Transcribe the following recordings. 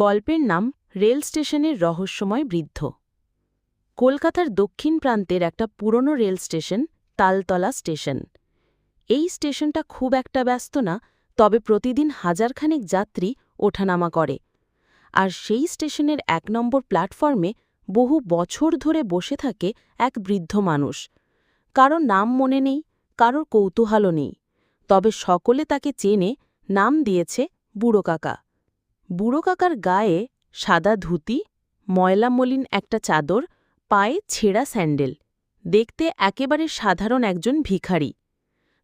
গল্পের নাম রেল স্টেশনের রহস্যময় বৃদ্ধ। কলকাতার দক্ষিণ প্রান্তের একটা পুরনো রেল স্টেশন তালতলা স্টেশন। এই স্টেশনটা খুব একটা ব্যস্ত না, তবে প্রতিদিন হাজারখানেক যাত্রী ওঠানামা করে। আর সেই স্টেশনের ১ নম্বর প্ল্যাটফর্মে বহু বছর ধরে বসে থাকে এক বৃদ্ধ মানুষ। কারো নাম মনে নেই, কারোর কৌতূহলও নেই, তবে সকলে তাকে চেনে, নাম দিয়েছে বুড়ো কাকা। বুড়ো কাকার গায়ে সাদা ধুতি, ময়লা মলিন একটা চাদর, পায়ে ছেঁড়া স্যান্ডেল। দেখতে একেবারে সাধারণ একজন ভিখারি,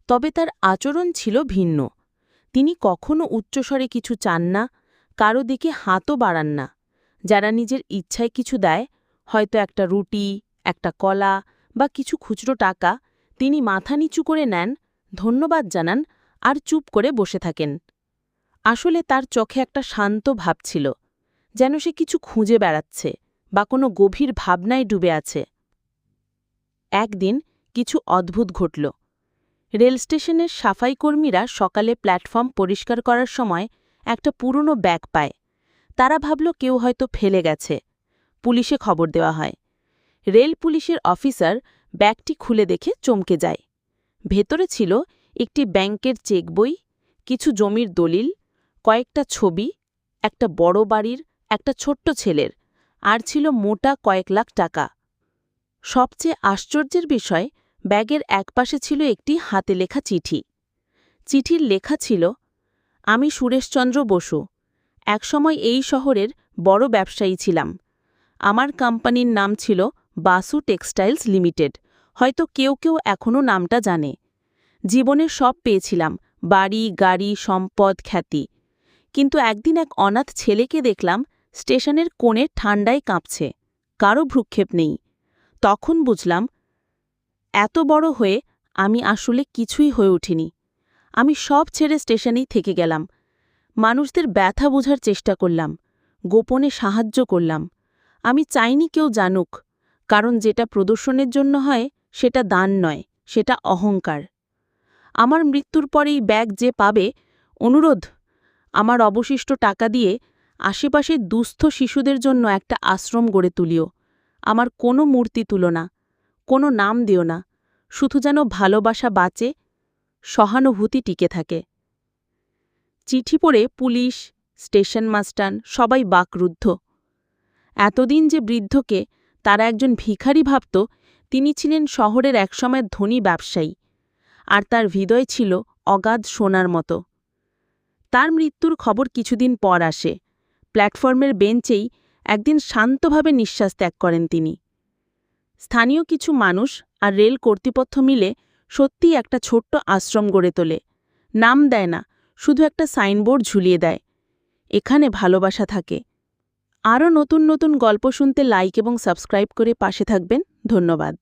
তবে তার আচরণ ছিল ভিন্ন। তিনি কখনো উচ্চস্বরে কিছু চান না, কারো দিকে হাতও বাড়ান না। যারা নিজের ইচ্ছায় কিছু দেয়, হয়তো একটা রুটি, একটা কলা বা কিছু খুচরো টাকা, তিনি মাথা নিচু করে নেন, ধন্যবাদ জানান আর চুপ করে বসে থাকেন। আসলে তার চোখে একটা শান্ত ভাব ছিল, যেন সে কিছু খুঁজে বেড়াচ্ছে বা কোনো গভীর ভাবনায় ডুবে আছে। একদিন কিছু অদ্ভুত ঘটল। রেল স্টেশনের সাফাই কর্মীরা সকালে প্ল্যাটফর্ম পরিষ্কার করার সময় একটা পুরনো ব্যাগ পায়। তারা ভাবল কেউ হয়তো ফেলে গেছে। পুলিশে খবর দেওয়া হয়। রেল পুলিশের অফিসার ব্যাগটি খুলে দেখে চমকে যায়। ভেতরে ছিল একটি ব্যাংকের চেক বই, কিছু জমির দলিল, কয়েকটা ছবি, একটা বড় বাড়ির, একটা ছোট্ট ছেলের, আর ছিল মোটা কয়েক লাখ টাকা। সবচেয়ে আশ্চর্যের বিষয়, ব্যাগের একপাশে ছিল একটি হাতে লেখা চিঠি। চিঠির লেখা ছিল, আমি সুরেশচন্দ্র বসু, একসময় এই শহরের বড় ব্যবসায়ী ছিলাম। আমার কোম্পানির নাম ছিল বাসু টেক্সটাইলস লিমিটেড। হয়তো কেউ কেউ এখনও নামটা জানে। জীবনে সব পেয়েছিলাম, বাড়ি, গাড়ি, সম্পদ, খ্যাতি। কিন্তু একদিন এক অনাথ ছেলেকে দেখলাম স্টেশনের কোণে ঠান্ডায় কাঁপছে, কারও ভ্রুক্ষেপ নেই। তখন বুঝলাম, এত বড় হয়ে আমি আসলে কিছুই হয়ে উঠিনি। আমি সব ছেড়ে স্টেশনেই থেকে গেলাম। মানুষদের ব্যথা বোঝার চেষ্টা করলাম, গোপনে সাহায্য করলাম। আমি চাইনি কেউ জানুক, কারণ যেটা প্রদর্শনের জন্য হয় সেটা দান নয়, সেটা অহংকার। আমার মৃত্যুর পরেই ব্যাগ যে পাবে, অনুরোধ, আমার অবশিষ্ট টাকা দিয়ে আশেপাশের দুস্থ শিশুদের জন্য একটা আশ্রম গড়ে তুলিও। আমার কোনো মূর্তি তুলো না, কোনো নাম দিও না, শুধু যেন ভালোবাসা বাঁচে, সহানুভূতি টিকে থাকে। চিঠি পড়ে পুলিশ, স্টেশন মাস্টার সবাই বাকরুদ্ধ। এতদিন যে বৃদ্ধকে তারা একজন ভিখারি ভাবত, তিনি ছিলেন শহরের একসময়ের ধনী ব্যবসায়ী, আর তার হৃদয় ছিল অগাধ সোনার মতো। তার মৃত্যুর খবর কিছুদিন পর আসে। প্ল্যাটফর্মের বেঞ্চেই একদিন শান্তভাবে নিঃশ্বাস ত্যাগ করেন তিনি। স্থানীয় কিছু মানুষ আর রেল কর্তৃপক্ষ মিলে সত্যিই একটা ছোট্ট আশ্রম গড়ে তোলে। নাম দেয় না, শুধু একটা সাইনবোর্ড ঝুলিয়ে দেয়, এখানে ভালোবাসা থাকে। আরও নতুন নতুন গল্প শুনতে লাইক এবং সাবস্ক্রাইব করে পাশে থাকবেন। ধন্যবাদ।